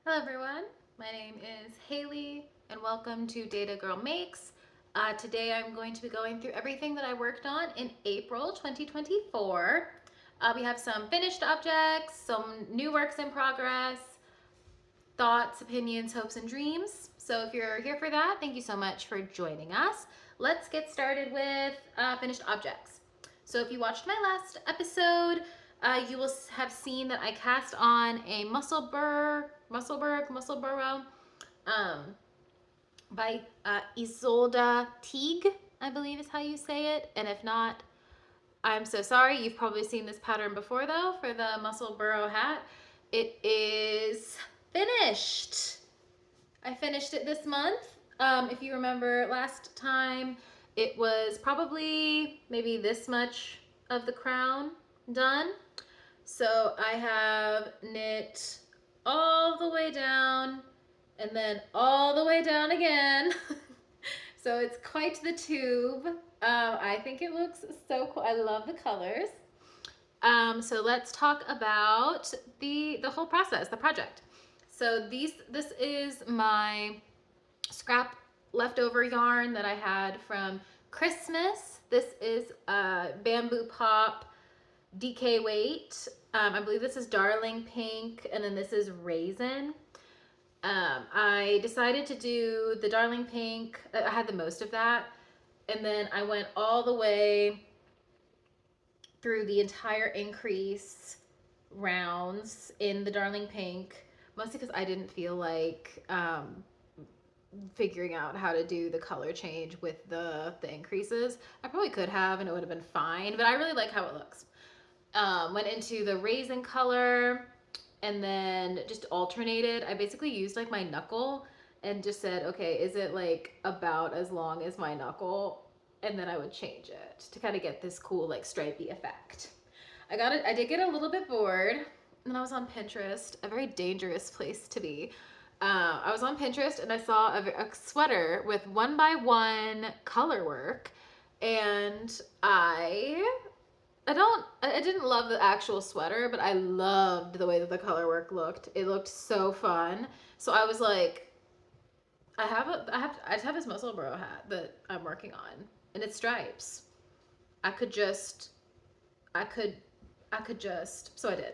Hello everyone, my name is Haley and welcome to Data Girl Makes. Today I'm going to be going through everything that I worked on in April 2024. We have some finished objects, some new works in progress, thoughts, opinions, hopes, and dreams. So if you're here for that, thank you so much for joining us. Let's get started with finished objects. So if you watched my last episode, you will have seen that I cast on a Musselburgh, um, by Ysolda Teague, I believe is how you say it. And if not, I'm so sorry. You've probably seen this pattern before though for the Musselburgh hat. It is finished. I finished it this month. If you remember last time, it was probably maybe this much of the crown done. So I have knit all the way down and then all the way down again. So it's quite the tube. I think it looks so cool. I love the colors. So let's talk about the whole process, the project. So this is my scrap leftover yarn that I had from Christmas. This is Bamboo Pop DK weight. I believe this is Darling Pink, and then this is Raisin. I decided to do the Darling Pink. I had the most of that, and then I went all the way through the entire increase rounds in the Darling Pink, mostly because I didn't feel like figuring out how to do the color change with the increases. I probably could have and it would have been fine, but I really like how it looks. Went into the Raisin color and then just alternated. I basically used like my knuckle and just said, okay, is it like about as long as my knuckle? And then I would change it to kind of get this cool like stripey effect. I did get a little bit bored, and I was on Pinterest, a very dangerous place to be. I was on Pinterest and I saw a sweater with 1x1 color work, and I didn't love the actual sweater, but I loved the way that the color work looked. It looked so fun. So I was like, I just have this Musselburgh hat that I'm working on, and it's stripes. I could just, I could, I could just. So I did.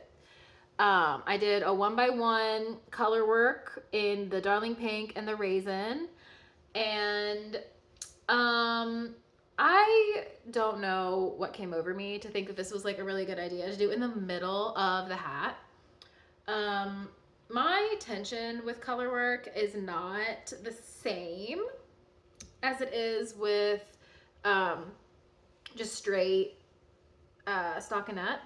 I did a 1x1 color work in the Darling Pink and the Raisin, and I don't know what came over me to think that this was like a really good idea to do in the middle of the hat. My tension with color work is not the same as it is with um, just straight stockinette.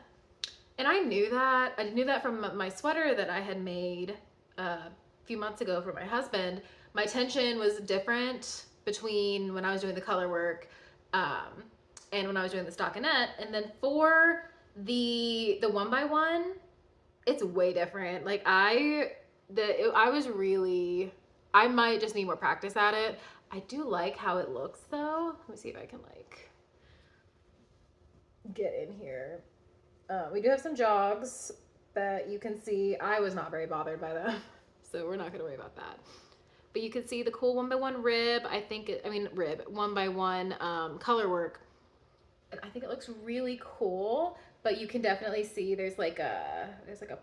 And I knew that. I knew that from my sweater that I had made a few months ago for my husband. My tension was different between when I was doing the color work um, and when I was doing the stockinette. And then for the 1x1, it's way different. Like I was really, I might just need more practice at it. I do like how it looks though. Let me see if I can like get in here. We do have some jogs that you can see. I was not very bothered by them, so we're not going to worry about that. But you can see the cool 1x1 rib. Rib 1x1 color work, and I think it looks really cool. But you can definitely see there's like a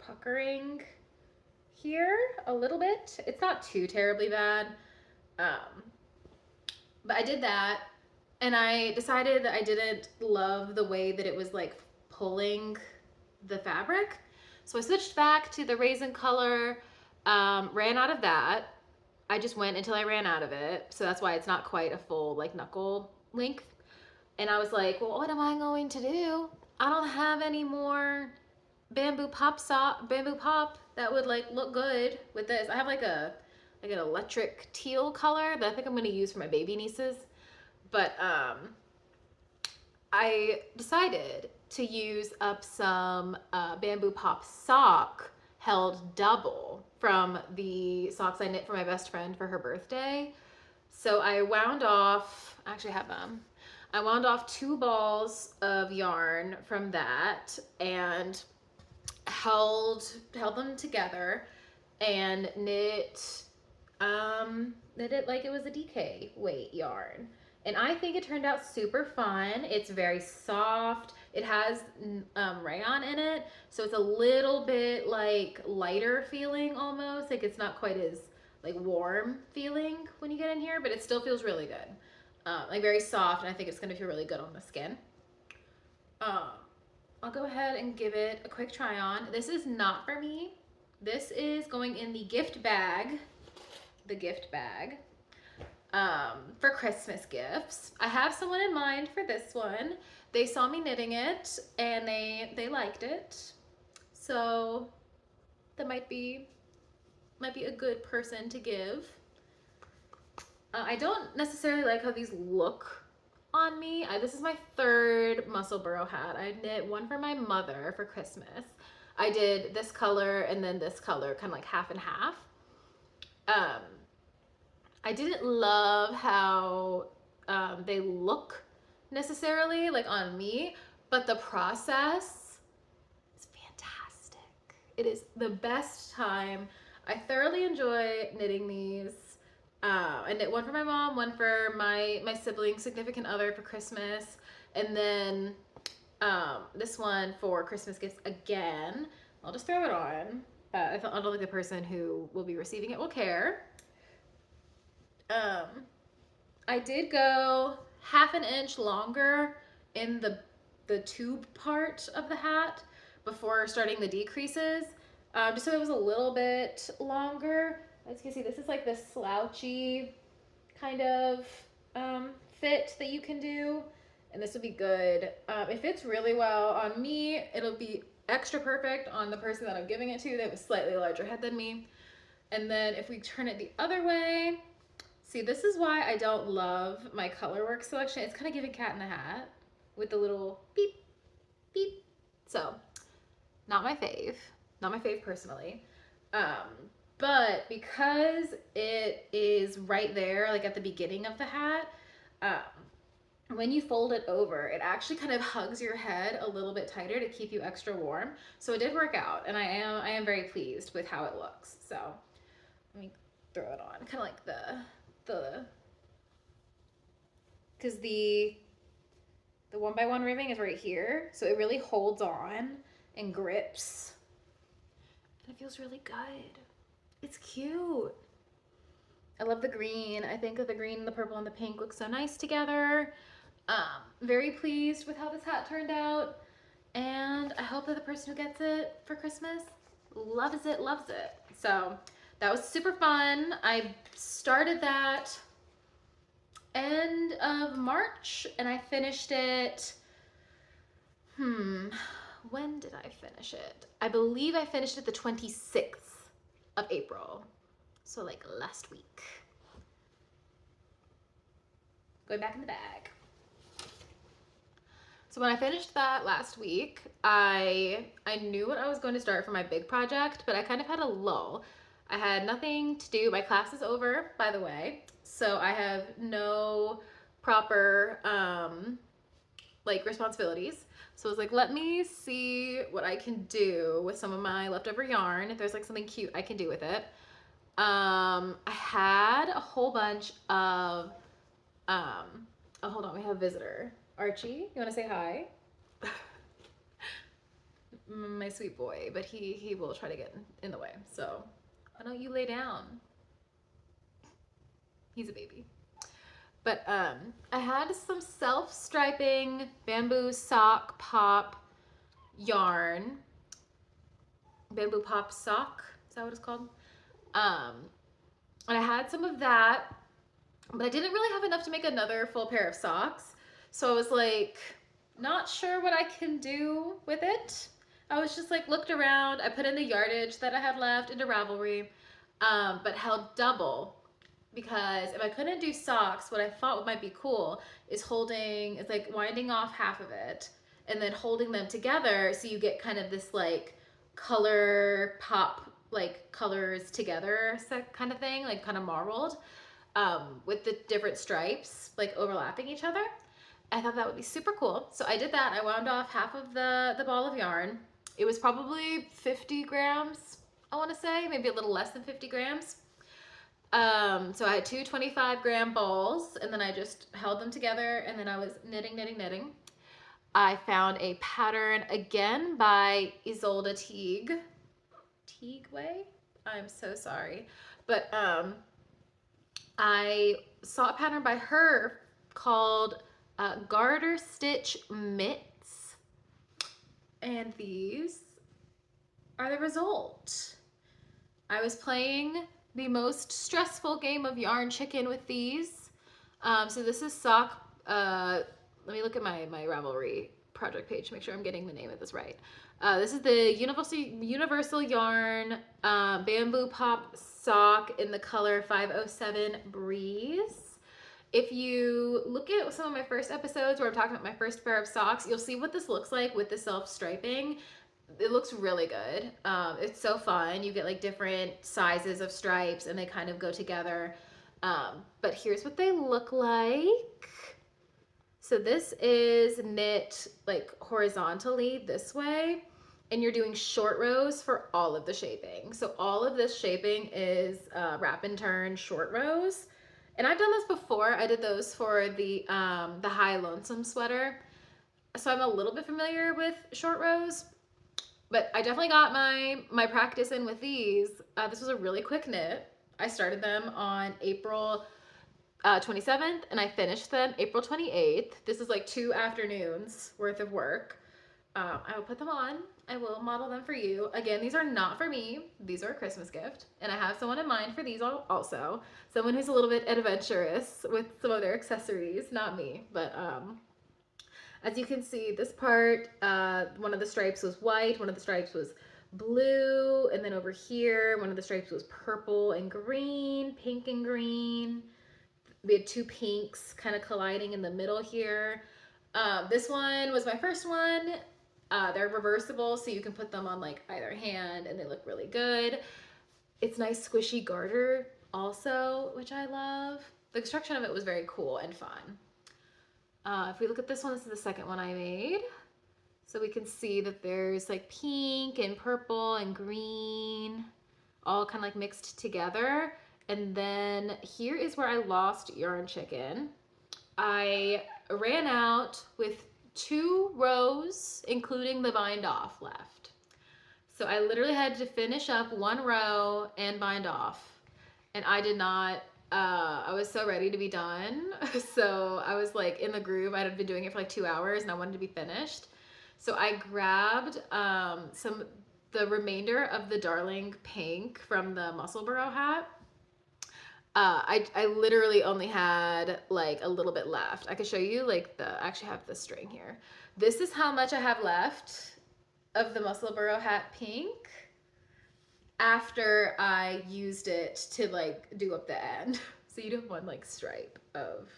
puckering here a little bit. It's not too terribly bad, um, but I did that, and I decided that I didn't love the way that it was like pulling the fabric. So I switched back to the Raisin color, ran out of that. I just went until I ran out of it. So that's why it's not quite a full like knuckle length. And I was like, well, what am I going to do? I don't have any more bamboo pop that would like look good with this. I have like an electric teal color that I think I'm gonna use for my baby nieces. But I decided to use up some Bamboo Pop sock held double from the socks I knit for my best friend for her birthday. So I wound off, I actually have them. I wound off 2 balls of yarn from that and held them together. and knit it like it was a DK weight yarn. And I think it turned out super fun. It's very soft. It has rayon in it, so it's a little bit like lighter feeling almost. Like it's not quite as like warm feeling when you get in here, but it still feels really good. Like very soft, and I think it's gonna feel really good on the skin. I'll go ahead and give it a quick try on. This is not for me. This is going in the gift bag. The gift bag. For Christmas gifts. I have someone in mind for this one. They saw me knitting it and they liked it. So that might be a good person to give. I don't necessarily like how these look on me. This is my third Musselburgh hat. I knit one for my mother for Christmas. I did this color and then this color, kind of like half and half. I didn't love how they look necessarily like on me, but the process is fantastic. It is the best time. I thoroughly enjoy knitting these. I knit one for my mom, one for my sibling significant other for Christmas, and then this one for Christmas gifts again. I'll just throw it on. I don't think the person who will be receiving it will care. I did go half an inch longer in the tube part of the hat before starting the decreases, just so it was a little bit longer. As you can see, this is like this slouchy kind of fit that you can do, and this would be good. It fits really well on me. It'll be extra perfect on the person that I'm giving it to. They have a slightly larger head than me. And then if we turn it the other way, see, this is why I don't love my color work selection. It's kind of giving Cat in the Hat with the little beep, beep. So, not my fave. Not my fave personally. But because it is right there, like at the beginning of the hat, when you fold it over, it actually kind of hugs your head a little bit tighter to keep you extra warm. So it did work out, and I am very pleased with how it looks. So let me throw it on, kind of like because the 1x1 ribbing is right here, so it really holds on and grips, and it feels really good. It's cute. I love the green. I think that the green and the purple and the pink look so nice together. Very pleased with how this hat turned out, and I hope that the person who gets it for Christmas loves it. So that was super fun. I started that end of March and I finished it, when did I finish it? I believe I finished it the 26th of April. So like last week. Going back in the bag. So when I finished that last week, I knew what I was going to start for my big project, but I kind of had a lull. I had nothing to do. My class is over, by the way, so I have no proper like responsibilities. So I was like, let me see what I can do with some of my leftover yarn. If there's like something cute I can do with it. I had a whole bunch of oh, hold on, we have a visitor. Archie, you want to say hi? My sweet boy, but he will try to get in the way. So why don't you lay down? He's a baby. But I had some self-striping bamboo sock pop yarn. Bamboo pop sock, is that what it's called? And I had some of that, but I didn't really have enough to make another full pair of socks. So I was like, not sure what I can do with it. I was just like, looked around. I put in the yardage that I had left into Ravelry, but held double, because if I couldn't do socks, what I thought might be cool is like winding off half of it and then holding them together so you get kind of this like color pop, like colors together kind of thing, like kind of marbled, with the different stripes like overlapping each other. I thought that would be super cool. So I did that. I wound off half of the ball of yarn. It was probably 50 grams I want to say, maybe a little less than 50 grams. So I had two 25-gram balls, and then I just held them together, and then I was knitting, knitting, knitting. I found a pattern again by Ysolda Teague. Teague Way? I'm so sorry. But I saw a pattern by her called Garter Stitch Mitts, and these are the result. I was playing the most stressful game of yarn chicken with these. So this is sock. Let me look at my Ravelry project page to make sure I'm getting the name of this right. This is the Universal Yarn Bamboo Pop sock in the color 507 Breeze. If you look at some of my first episodes where I'm talking about my first pair of socks, you'll see what this looks like with the self-striping. It looks really good. It's so fun. You get like different sizes of stripes and they kind of go together. But here's what they look like. So this is knit like horizontally this way, and you're doing short rows for all of the shaping. So all of this shaping is wrap and turn short rows. And I've done this before. I did those for the High Lonesome sweater. So I'm a little bit familiar with short rows, but I definitely got my practice in with these. This was a really quick knit. I started them on April 27th, and I finished them April 28th. This is like 2 afternoons worth of work. I will put them on. I will model them for you. Again, these are not for me. These are a Christmas gift, and I have someone in mind for these also. Someone who's a little bit adventurous with some of their accessories. Not me, but as you can see, this part, one of the stripes was white, one of the stripes was blue, and then over here, one of the stripes was purple and green, pink and green. We had 2 pinks kind of colliding in the middle here. This one was my first one. They're reversible, so you can put them on like either hand, and they look really good. It's nice squishy garter also, which I love. The construction of it was very cool and fun. If we look at this one, this is the second one I made. So we can see that there's like pink and purple and green, all kind of like mixed together. And then here is where I lost yarn chicken. I ran out with 2 rows, including the bind off left. So I literally had to finish up 1 row and bind off. And I did not, I was so ready to be done. So I was like in the groove. I had been doing it for like 2 hours and I wanted to be finished. So I grabbed the remainder of the Darling pink from the Musselburgh hat. I literally only had like a little bit left. I could show you like I actually have the string here. This is how much I have left of the Musselburgh hat pink after I used it to like do up the end. So you do have 1 like stripe of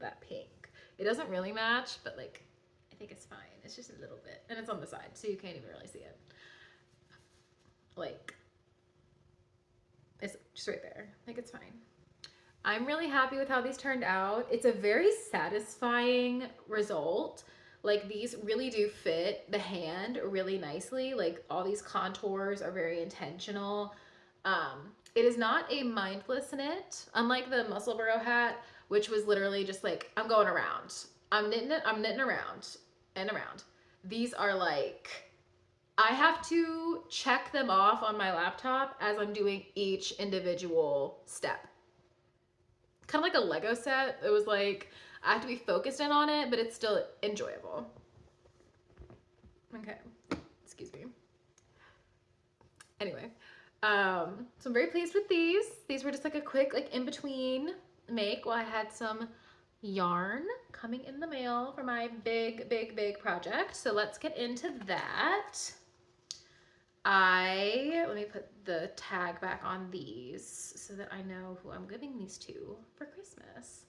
that pink. It doesn't really match, but like I think it's fine. It's just a little bit, and it's on the side, so you can't even really see it. Like it's just right there. Like it's fine. I'm really happy with how these turned out. It's a very satisfying result. Like these really do fit the hand really nicely. Like all these contours are very intentional. It is not a mindless knit, unlike the Musselburgh hat, which was literally just like, I'm going around. I'm knitting around and around. These are like, I have to check them off on my laptop as I'm doing each individual step. Kind of like a Lego set. It was like, I have to be focused in on it, but it's still enjoyable. Okay, excuse me. Anyway, so I'm very pleased with these. These were just like a quick like in between make while I had some yarn coming in the mail for my big project. So let's get into that. Let me put the tag back on these so that I know who I'm giving these to for Christmas.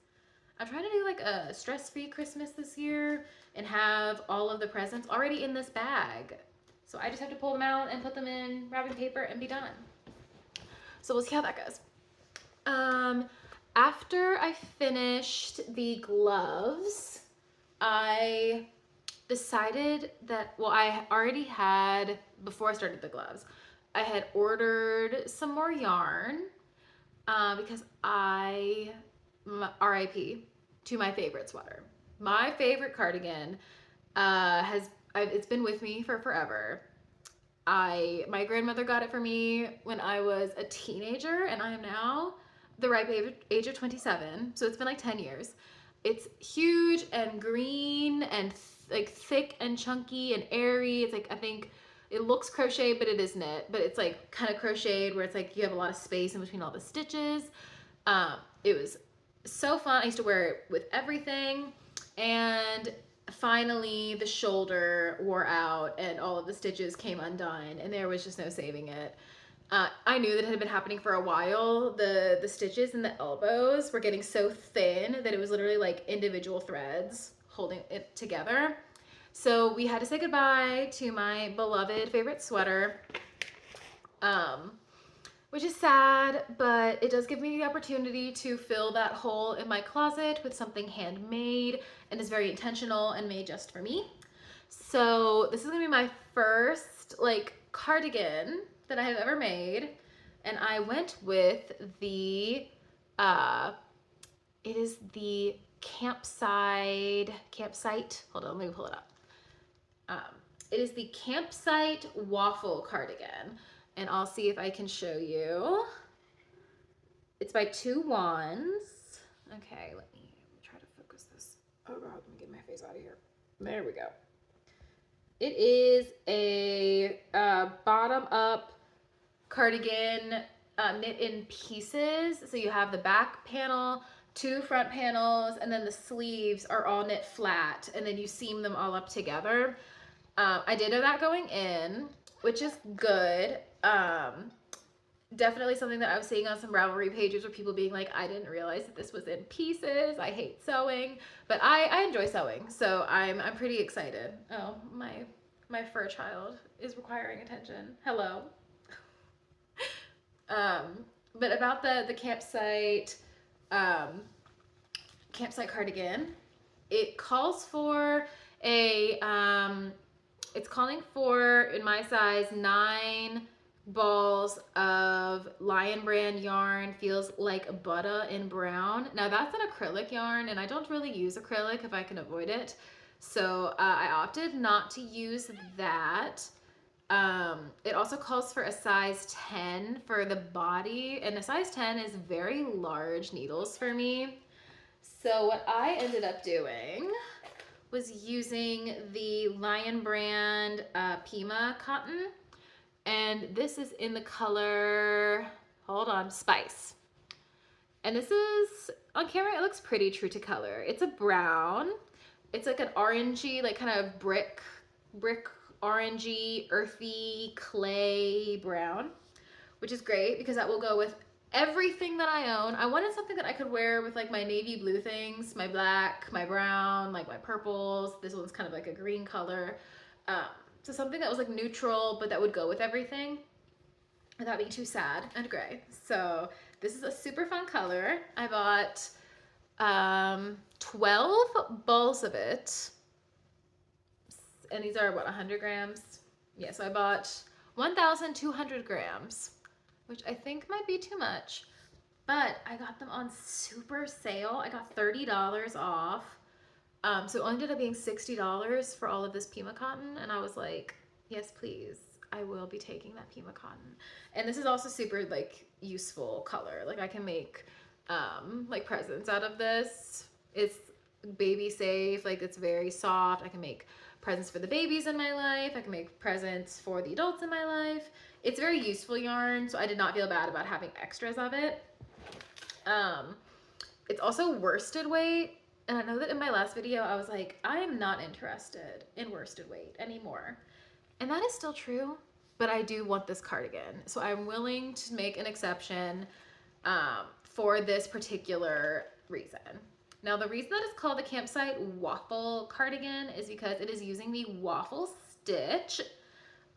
I'm trying to do like a stress-free Christmas this year and have all of the presents already in this bag. So I just have to pull them out and put them in wrapping paper and be done. So we'll see how that goes. After I finished the gloves, I decided that, well, I already had, before I started the gloves, I had ordered some more yarn because RIP to my favorite sweater. My favorite cardigan it's been with me for forever. My grandmother got it for me when I was a teenager, and I am now the ripe age of 27. So it's been like 10 years. It's huge and green and like thick and chunky and airy. It's like, I think it looks crocheted, but it is knit. But it's like kind of crocheted where it's like you have a lot of space in between all the stitches. It was so fun. I used to wear it with everything. And finally the shoulder wore out and all of the stitches came undone and there was just no saving it. I knew that it had been happening for a while. The stitches in the elbows were getting so thin that it was literally like individual threads holding it together. So we had to say goodbye to my beloved favorite sweater, which is sad, but it does give me the opportunity to fill that hole in my closet with something handmade and is very intentional and made just for me. So this is gonna be my first like cardigan that I have ever made, and I went with the it is the campsite. Hold on, let me pull it up. It is the campsite waffle cardigan, and I'll see if I can show you. It's by Two Wands. Okay, let me try to focus this. Oh God, let me get my face out of here. There we go. It is a bottom up cardigan knit in pieces. So you have the back panel, two front panels, and then the sleeves are all knit flat, and then you seam them all up together. I did know that going in, which is good. Definitely something that I was seeing on some Ravelry pages where people being like, I didn't realize that this was in pieces. I hate sewing, but I enjoy sewing, so I'm pretty excited. Oh, my fur child is requiring attention. Hello. But about the campsite cardigan, it calls for it's calling for, in my size, 9 balls of Lion Brand yarn. Feels like butter in brown. Now that's an acrylic yarn, and I don't really use acrylic if I can avoid it. So I opted not to use that. It also calls for a size 10 for the body, and a size 10 is very large needles for me. So what I ended up doing was using the Lion Brand Pima cotton, and this is in the color, hold on, Spice. And this is, on camera, it looks pretty true to color. It's a brown. It's like an orangey, like kind of brick orangey, earthy, clay brown, which is great because that will go with everything that I own. I wanted something that I could wear with like my navy blue things, my black, my brown, like my purples. This one's kind of like a green color. So something that was like neutral, but that would go with everything without being too sad and gray. So this is a super fun color. I bought 12 balls of it. And these are what, 100 grams? Yeah, so I bought 1,200 grams, which I think might be too much, but I got them on super sale. I got $30 off. So it ended up being $60 for all of this Pima cotton, and I was like, yes, please. I will be taking that Pima cotton. And this is also super like useful color. Like I can make like presents out of this. It's baby safe, like it's very soft. I can make presents for the babies in my life. I can make presents for the adults in my life. It's very useful yarn, so I did not feel bad about having extras of it. It's also worsted weight, and I know that in my last video I was like, I am not interested in worsted weight anymore. And that is still true, but I do want this cardigan. So I'm willing to make an exception for this particular reason. Now the reason that it's called the Campsite Waffle cardigan is because it is using the waffle stitch.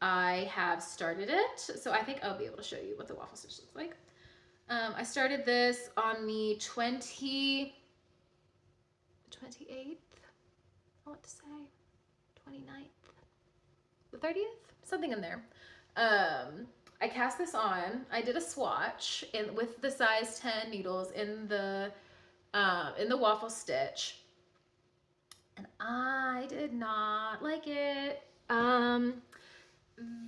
I have started it, so I think I'll be able to show you what the waffle stitch looks like. I started this on the 28th, I want to say, 29th, the 30th, something in there. I cast this on. I did a swatch with the size 10 needles in the waffle stitch, and I did not like it.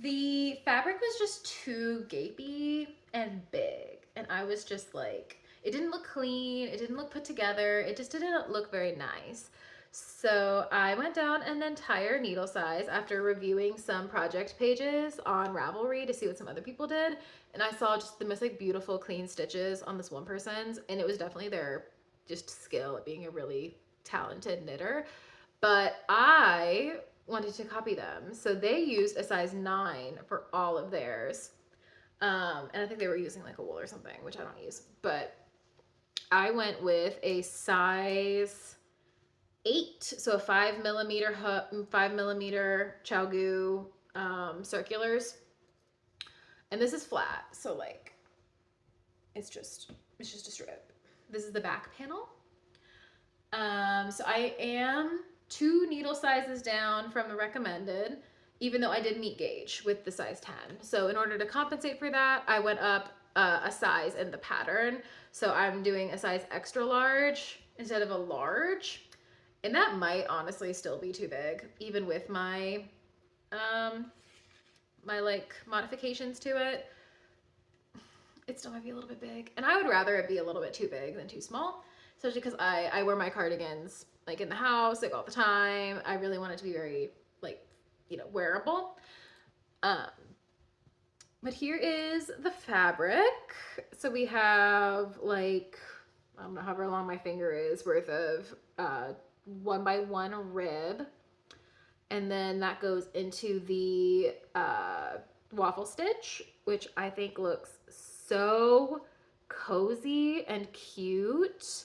The fabric was just too gapey and big, and I was just like, it didn't look clean, it didn't look put together, it just didn't look very nice. So I went down an entire needle size after reviewing some project pages on Ravelry to see what some other people did, and I saw just the most like beautiful clean stitches on this one person's, and it was definitely their just skill at being a really talented knitter. But I wanted to copy them. So they used a size 9 for all of theirs. And I think they were using like a wool or something, which I don't use. But I went with a size 8, so a 5 millimeter 5 millimeter ChiaoGoo circulars. And this is flat, so like it's just a strip. This is the back panel. So I am 2 needle sizes down from the recommended, even though I did meet gauge with the size 10. So in order to compensate for that, I went up a size in the pattern. So I'm doing a size extra large instead of a large. And that might honestly still be too big, even with my my like modifications to it. It still might be a little bit big. And I would rather it be a little bit too big than too small, especially because I wear my cardigans like in the house, like all the time. I really want it to be very like, you know, wearable. But here is the fabric. So we have like, I don't know, however long my finger is worth of 1x1 rib. And then that goes into the waffle stitch, which I think looks so cozy and cute.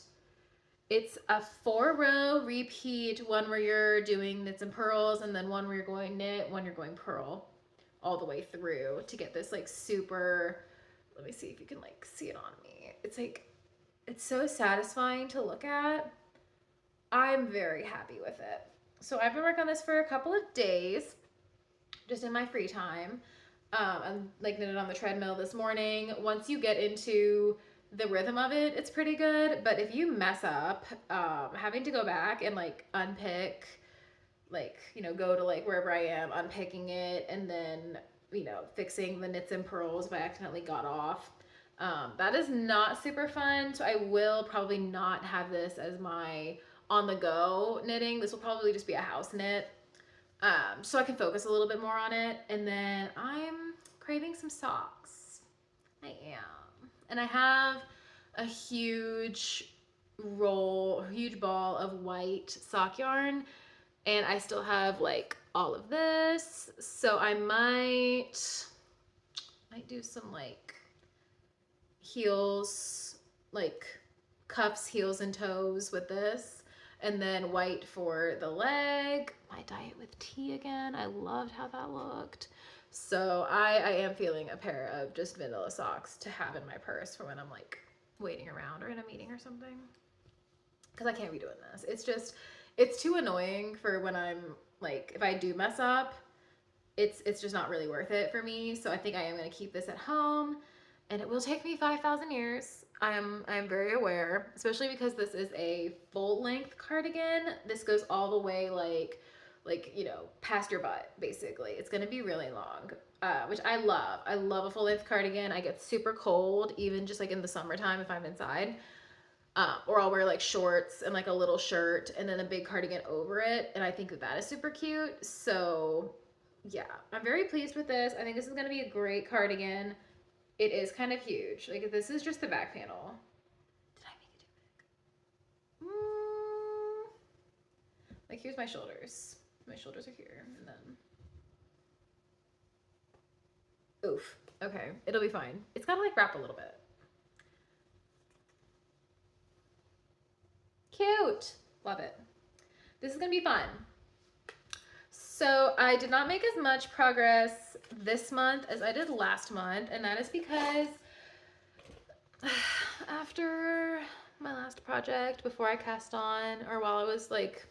It's a 4-row repeat, one where you're doing knits and purls, and then one where you're going knit, one you're going purl, all the way through to get this like super, let me see if you can like see it on me. It's like, it's so satisfying to look at. I'm very happy with it. So I've been working on this for a couple of days, just in my free time. I'm like knitted on the treadmill this morning. Once you get into the rhythm of it, it's pretty good. But if you mess up, having to go back and like unpick, like, you know, go to like wherever I am, unpicking it, and then, you know, fixing the knits and purls if I accidentally got off. That is not super fun. So I will probably not have this as my on the go knitting. This will probably just be a house knit. So I can focus a little bit more on it. And then I'm craving some socks. I am. And I have a huge ball of white sock yarn. And I still have like all of this. So I might do some like heels, like cuffs, heels, and toes with this. And then white for the leg. My diet with tea again. I loved how that looked. So I am feeling a pair of just vanilla socks to have in my purse for when I'm like waiting around or in a meeting or something. Because I can't be doing this. It's just, it's too annoying for when I'm like, if I do mess up, it's just not really worth it for me. So I think I am going to keep this at home, and it will take me 5,000 years. I'm very aware, especially because this is a full length cardigan. This goes all the way like, you know, past your butt, basically. It's going to be really long, which I love. I love a full length cardigan. I get super cold, even just like in the summertime if I'm inside. Or I'll wear like shorts and like a little shirt and then a big cardigan over it. And I think that is super cute. So yeah, I'm very pleased with this. I think this is going to be a great cardigan. It is kind of huge. Like, this is just the back panel. Did I make it too big? Like, here's my shoulders. My shoulders are here, and then... Oof. Okay, it'll be fine. It's gotta, like, wrap a little bit. Cute! Love it. This is gonna be fun. So I did not make as much progress this month as I did last month, and that is because after my last project, before I cast on, or while I was like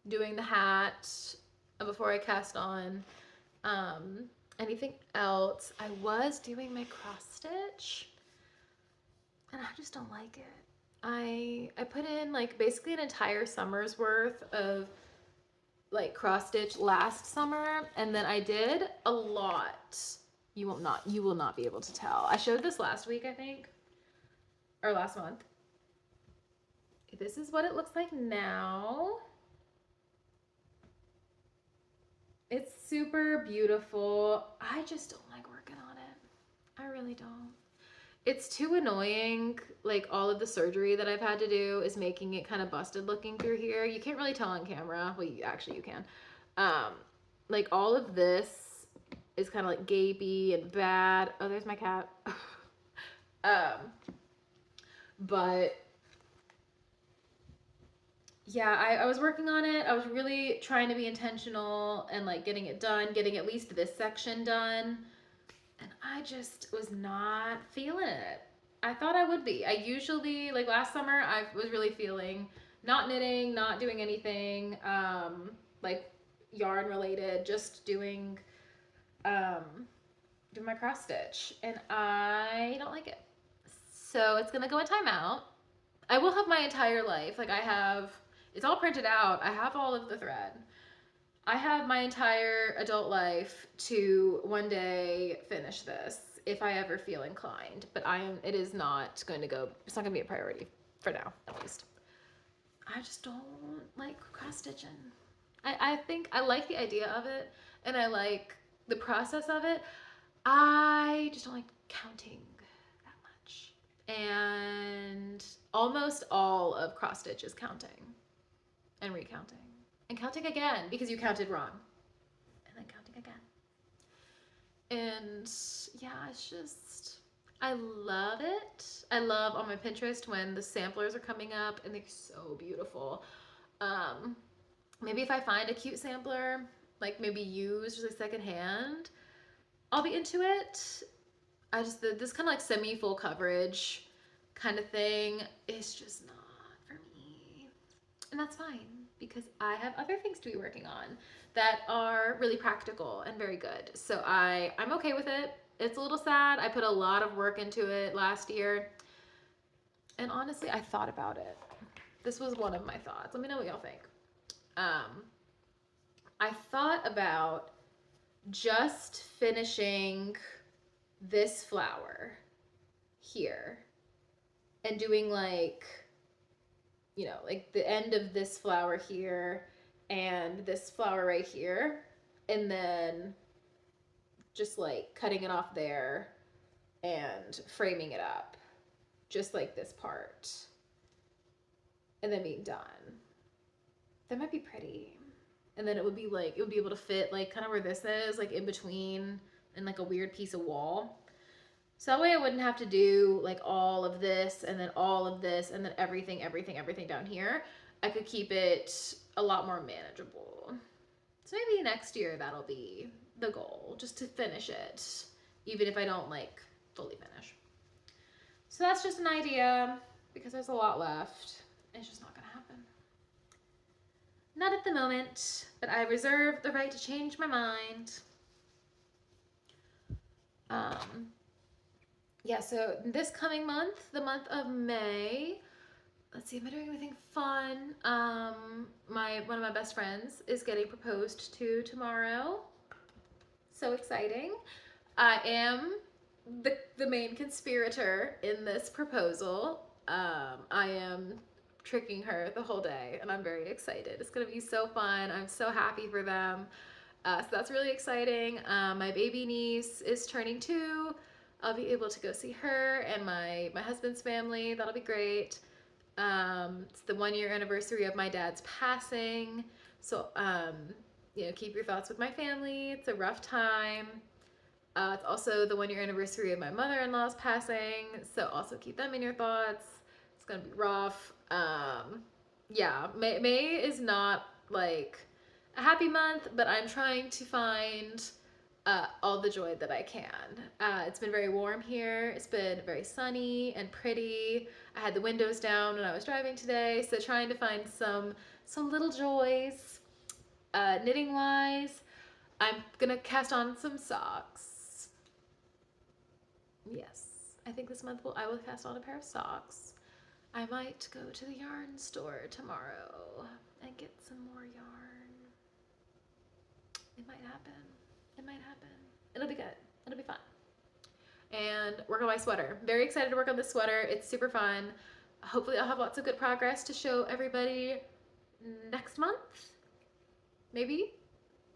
doing the hat, before I cast on, and Anything else? I was doing my cross stitch and I just don't like it. I put in like basically an entire summer's worth of like cross stitch last summer, and then I did a lot. You will not be able to tell. I showed this last week, I think, or last month. This is what it looks like now. It's super beautiful. I just don't like working on it. I really don't. It's too annoying. Like all of the surgery that I've had to do is making it kind of busted looking through here. You can't really tell on camera. Well, actually you can. Like all of this is kind of like gapey and bad. Oh, there's my cat. But yeah, I was working on it. I was really trying to be intentional and like getting it done, getting at least this section done. And I just was not feeling it. I thought I would be. I usually, like last summer, I was really feeling not knitting, not doing anything, like yarn related, just doing my cross stitch. And I don't like it. So it's gonna go in timeout. I will have my entire life. Like it's all printed out. I have all of the thread. I have my entire adult life to one day finish this if I ever feel inclined, but it's not going to be a priority for now, at least. I just don't like cross stitching. I think I like the idea of it and I like the process of it. I just don't like counting that much. And almost all of cross stitch is counting and recounting. And counting again because you counted wrong. And then counting again. And yeah, it's just, I love it. I love on my Pinterest when the samplers are coming up and they're so beautiful. Maybe if I find a cute sampler, like maybe used just like secondhand, I'll be into it. This kind of like semi-full coverage kind of thing is just not for me. And that's fine because I have other things to be working on that are really practical and very good. So I'm okay with it. It's a little sad. I put a lot of work into it last year. And honestly, I thought about it. This was one of my thoughts. Let me know what y'all think. I thought about just finishing this flower here and doing like, you know, like the end of this flower here and this flower right here, and then just like cutting it off there and framing it up just like this part and then being done. That might be pretty. And then it would be able to fit like kind of where this is, like in between and like a weird piece of wall. So that way I wouldn't have to do like all of this and then all of this and then everything down here. I could keep it a lot more manageable. So maybe next year that'll be the goal, just to finish it, even if I don't like fully finish. So that's just an idea because there's a lot left. It's just not gonna happen. Not at the moment, but I reserve the right to change my mind. Yeah, so this coming month, the month of May, let's see, am I doing anything fun? One of my best friends is getting proposed to tomorrow. So exciting. I am the main conspirator in this proposal. I am tricking her the whole day and I'm very excited. It's gonna be so fun. I'm so happy for them. So that's really exciting. My baby niece is turning 2. I'll be able to go see her and my husband's family. That'll be great. It's the 1-year anniversary of my dad's passing. So, you know, keep your thoughts with my family. It's a rough time. It's also the 1-year anniversary of my mother-in-law's passing. So also keep them in your thoughts. It's gonna be rough. Yeah, May is not like a happy month, but I'm trying to find all the joy that I can. It's been very warm here. It's been very sunny and pretty. I had the windows down when I was driving today, so trying to find some little joys knitting wise. I'm gonna cast on some socks. Yes, I think this month I will cast on a pair of socks. I might go to the yarn store tomorrow and get some more yarn. It might happen. It might happen. It'll be good. It'll be fun. And work on my sweater. Very excited to work on this sweater. It's super fun. Hopefully I'll have lots of good progress to show everybody next month. Maybe.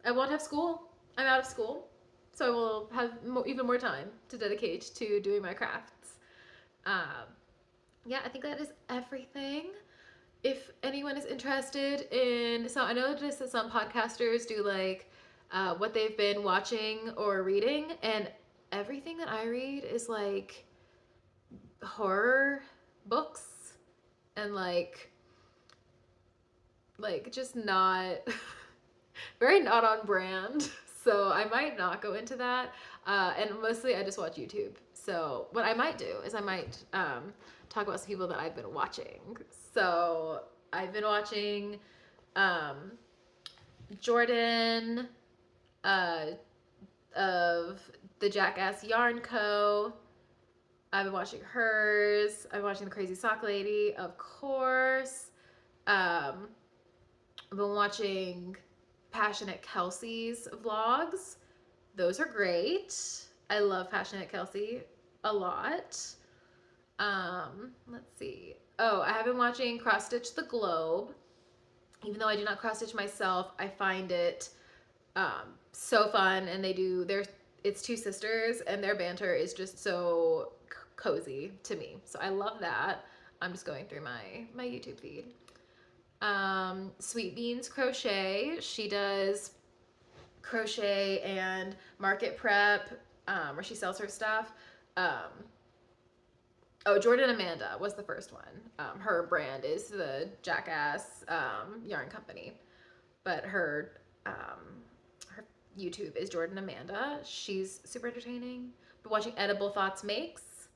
I won't have school. I'm out of school. So I will have even more time to dedicate to doing my crafts. Yeah, I think that is everything. If anyone is interested in, so I know just that some podcasters do like what they've been watching or reading, and everything that I read is like horror books and like just not very not on brand. So I might not go into that. And mostly I just watch YouTube. So what I might do is I might talk about some people that I've been watching. So I've been watching Jordan of the Jackass Yarn Co. I've been watching hers. I've been watching the Crazy Sock Lady, of course. I've been watching Passionate Kelsey's vlogs. Those are great. I love Passionate Kelsey a lot. Let's see. Oh, I have been watching Cross Stitch the Globe. Even though I do not cross stitch myself, I find it so fun, and it's two sisters, and their banter is just so cozy to me. So I love that. I'm just going through my YouTube feed. Sweet Beans Crochet. She does crochet and market prep, where she sells her stuff. Jordan Amanda was the first one. Her brand is the Jackass Yarn Company, but her YouTube is Jordan Amanda. She's super entertaining. Been watching Edible Thoughts Makes.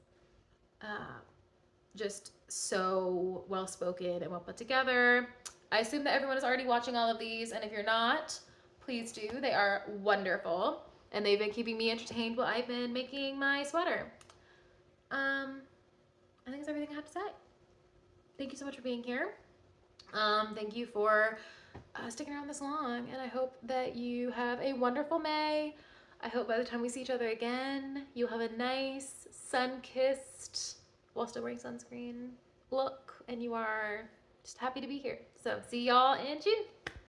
Just so well spoken and well put together. I assume that everyone is already watching all of these, and if you're not, please do. They are wonderful, and they've been keeping me entertained while I've been making my sweater. I think that's everything I have to say. Thank you so much for being here. Thank you for sticking around this long, and I hope that you have a wonderful May. I hope by the time we see each other again, you'll have a nice, sun-kissed, while still wearing sunscreen, look, and you are just happy to be here. So see y'all in June.